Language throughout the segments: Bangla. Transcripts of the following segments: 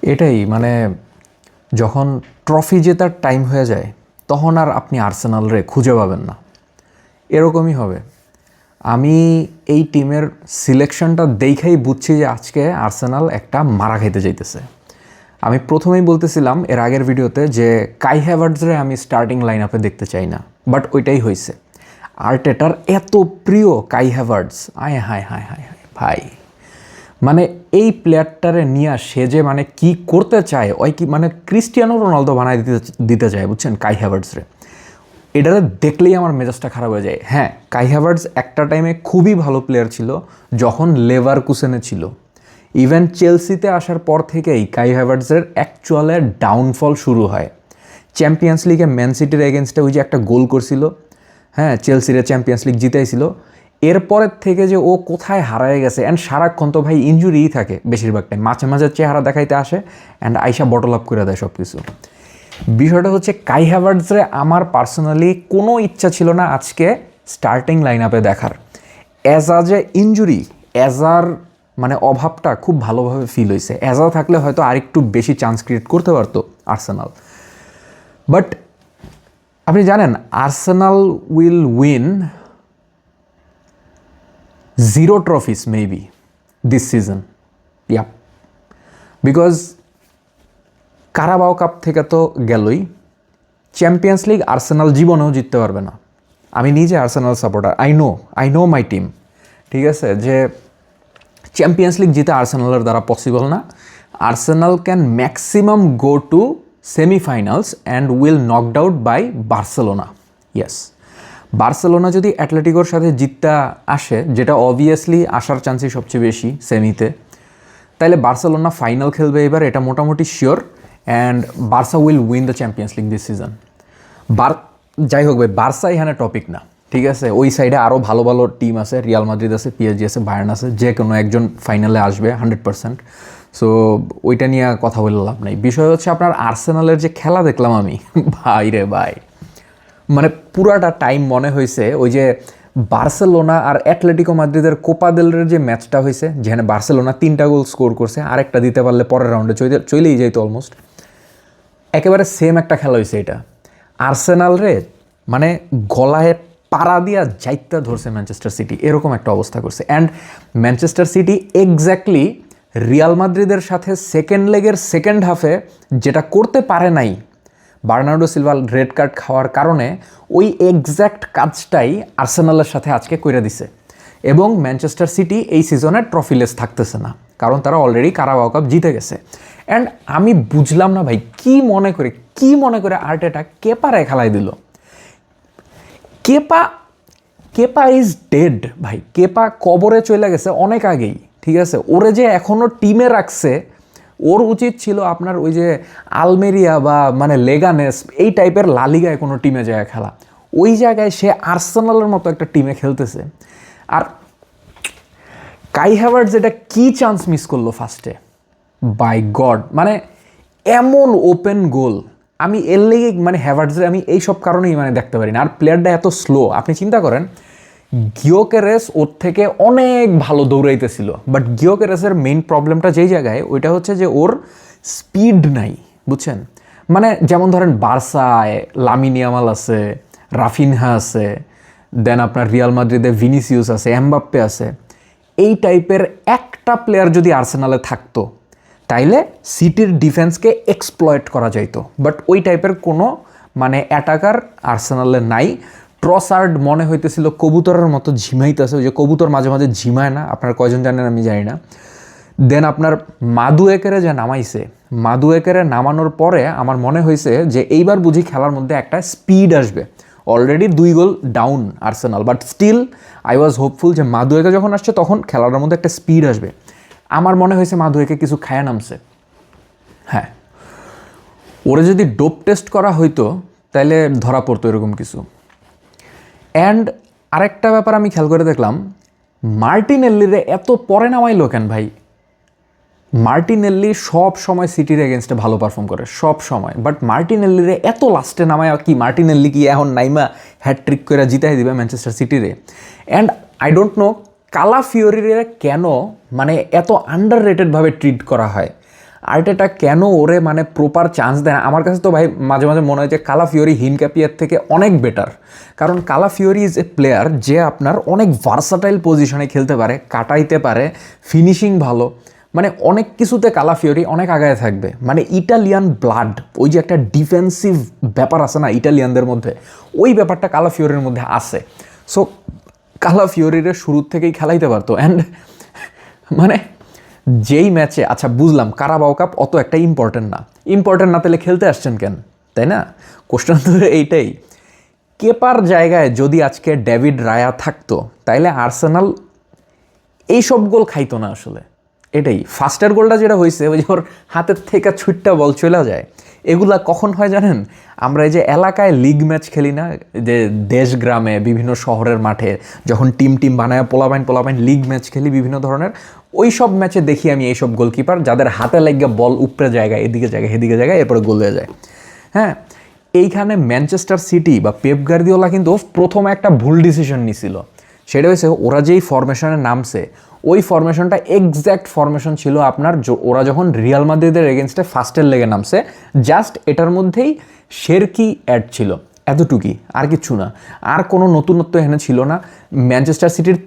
এটাই মানে যখন ট্রফি জেতার টাইম হয়ে যায় তখন আর আপনি আর্সেনালরে খুঁজে পাবেন না, এরকমই হবে। আমি এই টিমের সিলেকশনটা দেখেই বুঝছি যে আজকে আর্সেনাল একটা মারা খাইতে যাইতেছে। আমি প্রথমেই বলতেছিলাম এর আগের ভিডিওতে যে কাই হ্যাভার্টসরে আমি স্টার্টিং লাইন আপে দেখতে চাই না, বাট ওইটাই হয়েছে। আর্টেটার এত প্রিয় কাই হ্যাভার্টস, আয় হায় হায় হায় হায় ভাই, মানে এই প্লেয়ারটারে নিয়ে সে যে মানে কি করতে চায়, ওই কি মানে ক্রিস্টিয়ানো রোনালদো বানাই দিতে চায় বুঝছেন কাই হ্যাভার্টসরে। এটা দেখলেই আমার মেজাজটা খারাপ হয়ে যায়। হ্যাঁ, কাই হ্যাভার্টস একটা টাইমে খুবই ভালো প্লেয়ার ছিল যখন লেভারকুসেনে ছিল। ইভেন চেলসিতে আসার পর থেকেই কাই হ্যাভার্টসের অ্যাকচুয়ালের ডাউনফল শুরু হয়। চ্যাম্পিয়ন্স লিগে ম্যান সিটির এগেনস্টে ওই যে একটা গোল করছিল, হ্যাঁ, চেলসিরে চ্যাম্পিয়ন্স লিগ জিতাইছিল, এরপরের থেকে যে ও কোথায় হারায় গেছে। অ্যান্ড সারাক্ষণ তো ভাই ইনজুরিই থাকে বেশিরভাগ টাইম, মাঝে মাঝে চেহারা দেখাইতে আসে অ্যান্ড আইসা বটল আপ করে দেয় সব কিছু। বিষয়টা হচ্ছে কাই হ্যাভার্টসরে আমার পার্সোনালি কোনো ইচ্ছা ছিল না আজকে স্টার্টিং লাইন আপে দেখার। অ্যাজ যে ইনজুরি, অ্যাজার মানে অভাবটা খুব ভালোভাবে ফিল হয়েছে। অ্যাজা থাকলে হয়তো আরেকটু বেশি চান্স ক্রিয়েট করতে পারতো আর্সেনাল। বাট আপনি জানেন Arsenal will win 0 trophies maybe this season. Yeah, because Carabao cup থেকে তো গেলই, চ্যাম্পিয়ন্স লিগ আর্সেনাল জীবনেও জিততে পারবে না। আমি নিজে Arsenal supporter, I know my team, ঠিক আছে, যে চ্যাম্পিয়ন্স লিগ জিতে আর্সেনালের দ্বারা পসিবল না। Arsenal can maximum go to semifinals and will knocked out by Barcelona. Yes, Barcelona যদি অ্যাটলেটিকোর সাথে জিততে আসে, যেটা অবভিয়াসলি আসার চান্সই সবচেয়ে বেশি সেমিতে, তাহলে বার্সেলোনা ফাইনাল খেলবে এবার, এটা মোটামুটি sure. And Barca will win the champions league this season. যাই হোক ভাই, বার্সা এখানে টপিক না, ঠিক আছে। ওই সাইডে আরও ভালো ভালো টিম আছে, রিয়াল মাদ্রিদ আছে, পিএসজি আছে, বায়ার্ন আছে, যে কোনো একজন ফাইনালে আসবে 100%। সো ওইটা নিয়ে কথা বলে লাভ নাই। বিষয় হচ্ছে আপনার আর্সেনালের যে খেলা দেখলাম আমি, ভাই রে ভাই, মানে পুরাটা টাইম মনে হয়েছে ওই যে বার্সেলোনা আর অ্যাটলেটিকো মাদ্রিদের কোপা দেল রের যে ম্যাচটা হয়েছে, যেখানে বার্সেলোনা 3টা গোল স্কোর করছে, আরেকটা দিতে পারলে পরের রাউন্ডে চলেই যাইতো অলমোস্ট। একেবারে সেম একটা খেলা হয়েছে এটা। আর্সেনাল রে মানে গলায় পাড়া দিয়া যাইতে ধরছে ম্যানচেস্টার সিটি, এরকম একটা অবস্থা করছে। And Manchester city exactly Real মাদ্রিদের সাথে সেকেন্ড লেগের সেকেন্ড হাফে যেটা করতে পারে নাই, বার্নার্ডো সিলভা রেড কার্ড খাওয়ার কারণে, ওই এক্স্যাক্ট কাজটাই আর্সেনালের সাথে আজকে কইরা দিছে। এবং ম্যানচেস্টার সিটি এই সিজনে ট্রফিলেস থাকতেছে না, কারণ তারা অলরেডি কারাবাও কাপ জিতে গেছে। অ্যান্ড আমি বুঝলাম না ভাই, কি মনে করে আর্টেটা কেপারে খেলাই দিল। কেপা ইজ ডেড ভাই, কেপা কবরে চলে গেছে অনেক আগেই, ঠিক আছে। ওরে যে এখনও টিমে রাখছে, ওর উচিত ছিল আপনার ওই যে আলমেরিয়া বা মানে লেগানেস এই টাইপের লালিগায় কোনো টিমে যায় খেলা। ওই জায়গায় সে আর্সেনালের মতো একটা টিমে খেলতেছে। আর কাই হ্যাভার্টস যেটা কি চান্স মিস করলো ফার্স্টে, বাই গড, মানে এমন ওপেন গোল। আমি এর লেগে মানে হ্যাভার্টসের আমি এই সব কারণেই মানে দেখতে পারি না। আর প্লেয়ারটা এত স্লো, আপনি চিন্তা করেন গিওকেরেস ওর থেকে অনেক ভালো দৌড়াইতেছিল, বাট গিওকেরেসের মেইন প্রবলেমটা যেই জায়গায়, ওইটা হচ্ছে যে ওর স্পিড নাই, বুঝছেন। মানে যেমন ধরেন বার্সায় লামিন ইয়ামাল আছে, রাফিনহা আছে, দেন আপনার রিয়াল মাদ্রিদে ভিনিসিয়াস আছে, এমবাপ্পে আছে। এই টাইপের একটা প্লেয়ার যদি আর্সেনালে থাকতো তাইলে সিটির ডিফেন্সকে এক্সপ্লয়েট করা যাইতো, বাট ওই টাইপের কোনো মানে অ্যাটাকার আর্সেনালে নাই। ট্রসার্ড মনে হইতেছিল কবুতরের মতো ঝিমাইতেছে, ওই যে কবুতর মাঝে মাঝে ঝিমায় না, আপনার কয়জন জানেন আমি জানি না। দেন আপনার মাদুয়েকেরে যে নামাইছে, মাদুয়েকেরে নামানোর পরে আমার মনে হয়েছে যে এইবার বুঝি খেলার মধ্যে একটা স্পিড আসবে। Already 2 goal down Arsenal, but still I was hopeful যে মাদুয়েকে যখন আসছে তখন খেলার মধ্যে একটা স্পিড আসবে। আমার মনে হয়েছে মাদুয়েকে কিছু খায়া নামছে। হ্যাঁ, ওরে যদি ডোপ টেস্ট করা হইতো তাহলে ধরা পড়তো এরকম কিছু। অ্যান্ড আরেকটা ব্যাপার আমি খেয়াল করে দেখলাম, মার্টিনেল্লিরে এত পরে নামাইলো কেন ভাই? মার্টিনেল্লি সব সময় সিটির এগেনস্টে ভালো পারফর্ম করে সব সময়, বাট মার্টিনেল্লিরে এত লাস্টে নামায় কি? মার্টিনেল্লি কি এখন নাইমা হ্যাটট্রিক করে জিতাই দিবে ম্যানচেস্টার সিটিরে? অ্যান্ড আই ডোন্ট নো কালাফিওরিরে কেন মানে এত আন্ডার রেটেডভাবে ট্রিট করা হয়। আর্টেটা কেন ওরে মানে প্রপার চান্স দেয় না? আমার কাছে তো ভাই মাঝে মাঝে মনে হয় যে কালাফিওরি হিনক্যাপিয়ার থেকে অনেক বেটার। কারণ কালাফিওরি ইজ এ প্লেয়ার যে আপনার অনেক ভার্সাটাইল পজিশনে খেলতে পারে, কাটাইতে পারে, ফিনিশিং ভালো, মানে অনেক কিছুতে কালাফিওরি অনেক আগায় থাকবে। মানে ইটালিয়ান ব্লাড, ওই যে একটা ডিফেন্সিভ ব্যাপার আছে না ইটালিয়ানদের মধ্যে, ওই ব্যাপারটা কালাফিওরির মধ্যে আছে। সো কালাফিওরির শুরুর থেকেই খেলাইতে পারতো। অ্যান্ড মানে যেই ম্যাচে, আচ্ছা বুঝলাম কারাবাও কাপ অত একটা ইম্পর্টেন্ট না তাহলে খেলতে আসছেন কেন, তাই না? কোশ্চেন তো এইটাই। কেপার জায়গায় যদি আজকে ডেভিড রায়া থাকতো তাইলে আর্সেনাল এইসব গোল খাইতো না আসলে। এটাই ফার্স্টের গোলটা যেটা হয়েছে, ওই যে ওর হাতের থেকে ছুটটা বল চলে যায়, এগুলা কখন হয় জানেন? আমরা এই যে এলাকায় লিগ ম্যাচ খেলি না, যে দেশ গ্রামে বিভিন্ন শহরের মাঠে যখন টিম বানায় পোলাপাইন লিগ ম্যাচ খেলি বিভিন্ন ধরনের, ওই সব ম্যাচে দেখি আমি এইসব গোলকিপার যাদের হাতে লাগিয়ে বল উপরে জায়গায় এদিকে জায়গায় এরপরে গোল হয়ে যায়। হ্যাঁ, এইখানে ম্যানচেস্টার সিটি বা পেপ গার্দিওলা কিন্তু প্রথমে একটা ভুল ডিসিশন নিছিল। সেটা হয়েছে ওরা যেই ফরমেশনে নামছে, ওই ফরমেশনটা এক্স্যাক্ট ফরমেশন ছিল আপনার ওরা যখন রিয়াল মাদ্রিদের এগেনস্টে ফার্স্টের লেগে নামছে। জাস্ট এটার মধ্যেই শেরকি অ্যাড ছিল, এতটুকুই, আর কিচ্ছু না। আর কোনো নতুনত্ব এখানে ছিল না। ম্যানচেস্টার সিটির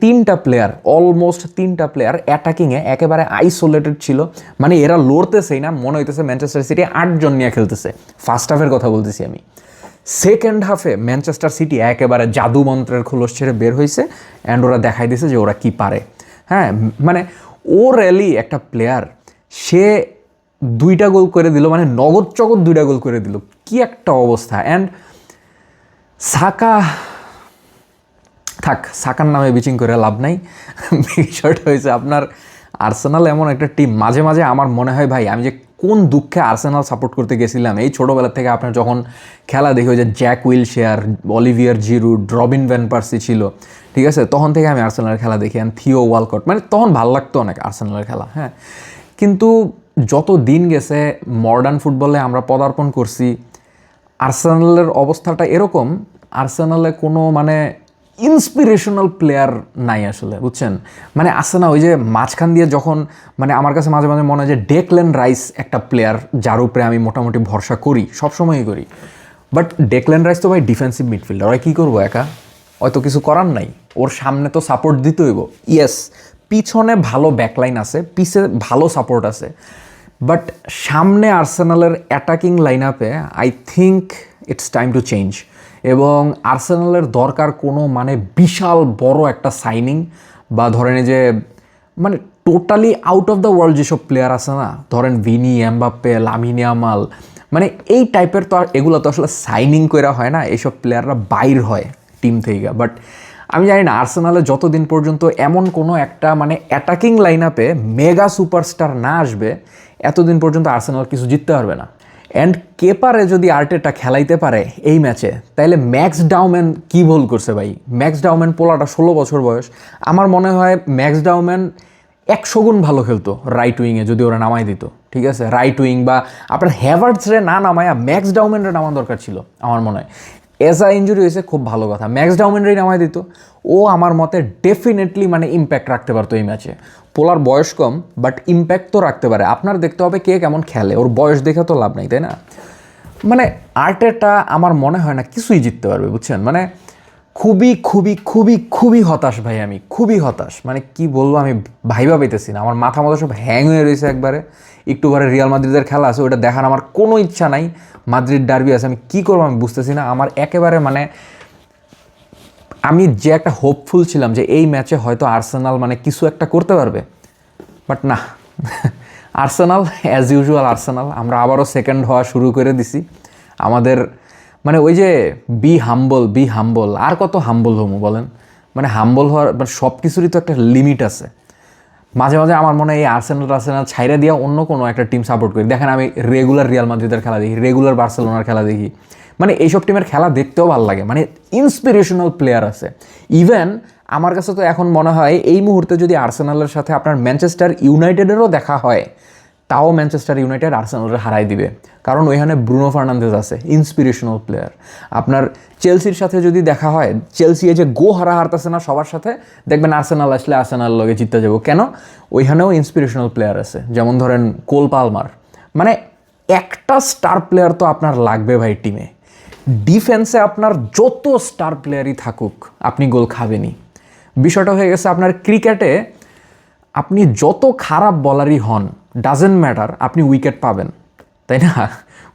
অলমোস্ট তিনটা প্লেয়ার অ্যাটাকিংয়ে একেবারে আইসোলেটেড ছিল। মানে এরা লড়তেছেই না, মনে হইতেছে ম্যানচেস্টার সিটি 8 জন নিয়ে খেলতেছে। ফার্স্ট হাফের কথা বলতেছি আমি। সেকেন্ড হাফে ম্যানচেস্টার সিটি একেবারে জাদু মন্ত্রের খোলস ছেড়ে বের হয়েছে, অ্যান্ড ওরা দেখাই দিয়েছে যে ওরা কি পারে। হ্যাঁ, মানে ও র্যালি একটা প্লেয়ার, সে 2টা গোল করে দিল, মানে নগদ চগদ 2টা গোল করে দিল, কি একটা অবস্থা। অ্যান্ড সাকার নামে বিচিং করে লাভ নাই। বিষয়টা হয়েছে আপনার আর্সেনাল এমন একটা টিম, মাঝে মাঝে আমার মনে হয় ভাই আমি যে কোন দুঃখে আর্সেনাল সাপোর্ট করতে গেছিলাম। এই ছোটোবেলা থেকে আপনার যখন খেলা দেখি, ওই যে Jack Wilshere, Olivier Giroud, Robin van Persie ছিল, ঠিক আছে, তখন থেকে আমি আর্সেনালের খেলা দেখি। অ্যান্ড থিও ওয়ালকট, মানে তখন ভালো লাগতো অনেক আর্সেনালের খেলা। হ্যাঁ, কিন্তু যত দিন গেছে মডার্ন ফুটবলে আমরা পদার্পণ করছি, আর্সেনালের অবস্থাটা এরকম, আর্সেনালে কোনো মানে ইন্সপিরেশনাল প্লেয়ার নাই আসলে, বুঝছেন? মানে আসে না ওই যে মাঝখান দিয়ে যখন, মানে আমার কাছে মাঝে মাঝে মনে হয় যে ডেকল্যান রাইস একটা প্লেয়ার যার উপরে আমি মোটামুটি ভরসা করি, সবসময়ই করি। বাট ডেকল্যান রাইস তো ভাই ডিফেন্সিভ মিডফিল্ডার, ওই কী করবো একা, হয়তো কিছু করার নাই, ওর সামনে তো সাপোর্ট দিতে হইব। ইয়েস, পিছনে ভালো ব্যাকলাইন আছে, পিছে ভালো সাপোর্ট আছে, বাট সামনে আর্সেনালের অ্যাটাকিং লাইন আপে I think it's time to change. এবং আর্সেনালের দরকার কোনো মানে বিশাল বড় একটা সাইনিং, বা ধরেন যে মানে totally out of the world যেসব প্লেয়ার আছে না, ধরেন ভিনি, এমবাপ্পে, লামিন ইয়ামাল, মানে এই টাইপের তো আর এগুলো তো আসলে সাইনিং করা হয় না, এইসব প্লেয়াররা বাইর হয় টিম থেকে। বাট আমি জানি না আর্সেনালে যতদিন পর্যন্ত এমন কোনো একটা মানে অ্যাটাকিং লাইন আপে মেগা সুপারস্টার না আসবে, এতদিন পর্যন্ত আর্সেনাল কিছু জিততে পারবে না। অ্যান্ড কেপারে যদি আর্টেটা খেলাইতে পারে এই ম্যাচে, তাইলে ম্যাক্স ডাউম্যান কী ভুল করছে ভাই? ম্যাক্স ডাউম্যান পোলাটা 16 বছর বয়স, আমার মনে হয় ম্যাক্স ডাউম্যান 100 গুণ ভালো খেলতো রাইট উইংয়ে যদি ওরা নামাই দিত, ঠিক আছে? রাইট উইং বা আপনার হ্যাভার্টসরে না নামায়া ম্যাক্স ডাউম্যানরে নামানো দরকার ছিল আমার মনে হয়। এজা ইঞ্জুরি হয়েছে, খুব ভালো কথা, ম্যাক্স ডাউম্যানরেই নামাই দিত, ও আমার মতে ডেফিনেটলি মানে ইম্প্যাক্ট রাখতে পারতো এই ম্যাচে। পোলার বয়স কম, বাট ইম্প্যাক্ট তো রাখতে পারে। আপনার দেখতে হবে কে কেমন খেলে, ওর বয়স দেখে তো লাভ নেই, তাই না? মানে আর্টেটা আমার মনে হয় না কিছুই জিততে পারবে, বুঝছেন? মানে খুবই খুবই খুবই খুবই হতাশ ভাই, আমি খুবই হতাশ। মানে কি বলবো, আমি ভাইবা পেতেছি না, আমার মাথা সব হ্যাং হয়ে রয়েছে একবারে। একটু পরে রিয়াল মাদ্রিদের খেলা আছে, ওটা দেখার আমার কোনো ইচ্ছা নাই। মাদ্রিদ ডার্বি আছে, আমি কী করবো আমি বুঝতেছি না। আমার একেবারে মানে আমি যে একটা হোপফুল ছিলাম যে এই ম্যাচে হয়তো আর্সেনাল মানে কিছু একটা করতে পারবে, বাট না। আর্সেনাল অ্যাজ ইউজুয়াল আর্সেনাল, আমরা আবারও সেকেন্ড হওয়া শুরু করে দিছি। আমাদের মানে ওই যে বি হাম্বল, আর কত হাম্বল হমু বলেন? মানে হাম্বল হওয়ার মানে সব কিছুরই তো একটা লিমিট আছে। মাঝে মাঝে আমার মনে হয় এই আর্সেনাল ছাইরা দিয়া অন্য কোনো একটা টিম সাপোর্ট করি। দেখেন আমি রেগুলার রিয়াল মাদ্রিদের খেলা দেখি, রেগুলার বার্সেলোনার খেলা দেখি, মানে এইসব টিমের খেলা দেখতেও ভালো লাগে, মানে ইন্সপিরেশনাল প্লেয়ার আছে। ইভেন আমার কাছে তো এখন মনে হয় এই মুহূর্তে যদি আর্সেনালের সাথে আপনার ম্যানচেস্টার ইউনাইটেডেরও দেখা হয়, তাও ম্যানচেস্টার ইউনাইটেড আর্সেনালকে হারাই দিবে, কারণ ওইখানে ব্রুনো ফার্নান্দেজ আছে, ইন্সপিরেশনাল প্লেয়ার। আপনার চেলসির সাথে যদি দেখা হয়, চেলসি এই যে হারতেছে না সবার সাথে, দেখবেন আর্সেনাল আসলে আর্সেনাল লগে জিততে যাবো কেন? ওইখানেও ইন্সপিরেশনাল প্লেয়ার আছে, যেমন ধরেন কোল পালমার, মানে একটা স্টার প্লেয়ার তো আপনার লাগবে ভাই টিমে। ডিফেন্সে আপনার যত স্টার প্লেয়ারই থাকুক আপনি গোল খাবেনই। বিষয়টা হয়ে গেছে আপনার ক্রিকেটে আপনি যত খারাপ বলারই হন, ডাজেন্ট ম্যাটার, আপনি উইকেট পাবেন, তাই না?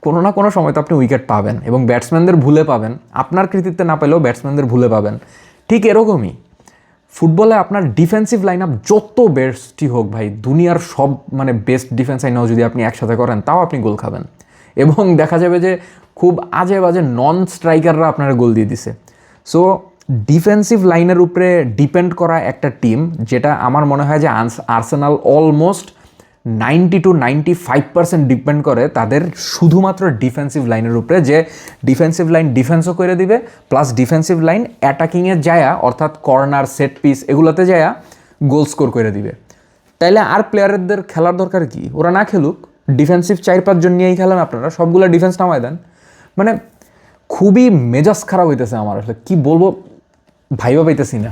কোনো না কোনো সময় তো আপনি উইকেট পাবেন এবং ব্যাটসম্যানদের ভুলে পাবেন, আপনার কৃতিত্বে না পেলেও ব্যাটসম্যানদের ভুলে পাবেন। ঠিক এরকমই ফুটবলে আপনার ডিফেন্সিভ লাইন আপ যত বেস্টই হোক ভাই, দুনিয়ার সব মানে বেস্ট ডিফেন্স লাইনও যদি আপনি একসাথে করেন তাও আপনি গোল খাবেন। এবং দেখা যাবে যে খুব আজে বাজে নন স্ট্রাইকাররা আপনারা গোল দিয়ে দিছে। সো ডিফেন্সিভ লাইনের উপরে ডিপেন্ড করা একটা টিম, যেটা আমার মনে হয় যে আর্সেনাল অলমোস্ট 90-95% ডিপেন্ড করে তাদের শুধুমাত্র ডিফেন্সিভ লাইনের উপরে, যে ডিফেন্সিভ লাইন ডিফেন্সও করে দিবে, প্লাস ডিফেন্সিভ লাইন অ্যাটাকিংয়ে যায়া অর্থাৎ কর্নার, সেট পিস এগুলোতে যায়া গোল স্কোর করে দিবে। তাইলে আর প্লেয়ারদের খেলার দরকার কি? ওরা না খেলুক, ডিফেন্সিভ 4-5 জন নিয়েই খেলেন আপনারা, সবগুলো ডিফেন্স নামায় দেন। মানে খুবই মেজাজ খারাপ হইতেছে আমার, আসলে কী বলবো ভাইবা পাইতেছি না।